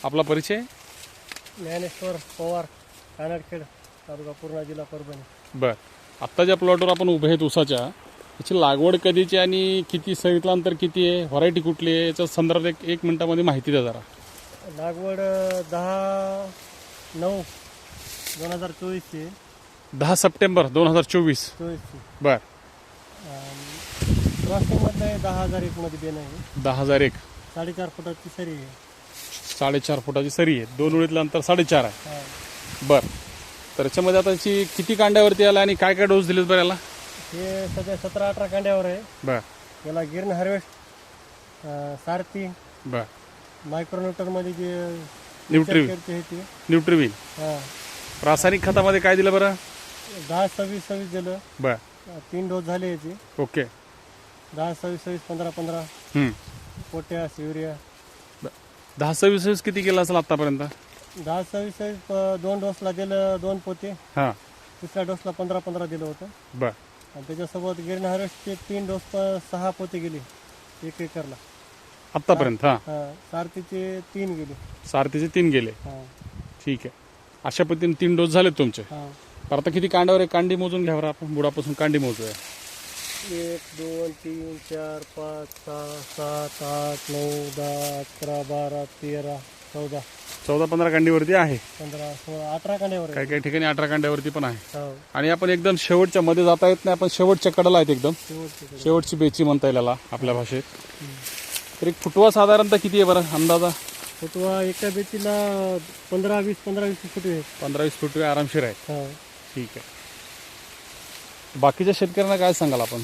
आपला परिचय? ज्ञानेश्वर पवार, कानडखेड, तालुका पूर्णा, जिल्हा परभणी. बर, आत्ता ज्या प्लॉटवर आपण उभे आहेत ऊसाच्या, याची लागवड कधीची आणि किती सरीतलं अंतर किती आहे, व्हरायटी कुठली आहे, याच्या संदर्भात एक मिनिटामध्ये माहिती द्या जरा. लागवड 10/9/2024 ची. 10 सप्टेंबर 2024. बर. क्रॉसिंगमधलं आहे 10,001 मध्ये बेन आहे. 10,001. 4.5 फुटाची सरी आहे. 4.5 फुटाची सरी आहे. 2 ओळीतलं अंतर 4.5 आहे. बर, तर याच्यामध्ये आता याची किती कांड्यावरती आला आणि काय काय डोस दिलेत बरं याला? हे सध्या 17-18 कांड्यावर आहे. बर. याला गिरण हार्वेस्ट, सारथी, बर, मायक्रोन्यूटन मध्ये जे न्यूट्रिविल. रासायनिक खतामध्ये काय दिलं बरं? 10-26-26 दिलं. बर. 3 डोस झाले याचे. ओके. 10-26-26, 15-15 potash, urea. 10-26 किती केलं असेल आतापर्यंत? 10-26 2 डोसला दिलं 2 पोते. हां. तिसऱ्या डोसला 15-15 दिलं होतं. बर. आणि त्याच्यासोबत गिरण हार्वेस्टचे 3 डोस 6 पोते गेले 1 एकरला आतापर्यंत. हां. सारथीचे 3 गेले. सारथीचे 3 गेले. ठीक आहे. अशा पद्धतीने 3 डोस झाले तुमचे. तर आता किती कांड्यावर आहे? कांडी मोजून घ्यावर आपण, बुडापासून कांडी मोजूया. 1 2 3 4 5 6 7 8 9 10 11 12 13 14 14-15 कांडीवरती आहे. 15 16 18 कांड्यावर काही काही ठिकाणी 18 कांड्यावरती पण आहे. आहे. आणि आपण एकदम शेवटच्या मध्ये जाता येत नाही, आपण शेवटच्या कडेला आहेत, एकदम शेवटची बेची म्हणता येईल याला आपल्या भाषेत. तर एक फुटवा साधारणतः किती आहे बरं अंदाजा? फुटवा एका बेतीला 15-20 फुटवे आहेत. 15-20 फुटवे आरामशीर आहेत. हा. ठीक आहे. बाकीच्या शेतकऱ्यांना काय सांगाल आपण?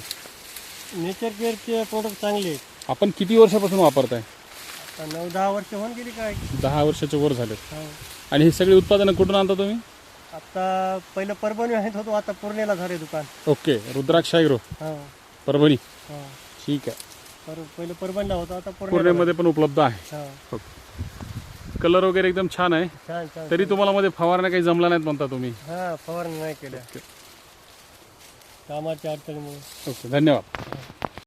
नेचर केअरचे प्रोडक्ट चांगले आहेत. आपण किती वर्षापासून वापरताय? आता 9-10 वर्ष होऊन गेली काय. 10 वर्षाच्या वर झालेत. हा. आणि ही सगळी उत्पादनं कुठून आणता तुम्ही? आता पहिलं परभणी आहेत होतो, आता पूर्णेला झाले दुकान. ओके. रुद्राक्ष ॲग्रो, हा. परभणी. हा. ठीक आहे. पहिलं परभणीला होता, आता पुण्यामध्ये पण उपलब्ध आहे. हा. कलर वगैरे एकदम छान आहे. छान छान. तरी तुम्हाला मध्ये फवारण्या काही जमला नाहीत म्हणता तुम्ही? हा, फवारणी नाही केल्या कामाच्या अडचणीमुळे. ओके, धन्यवाद.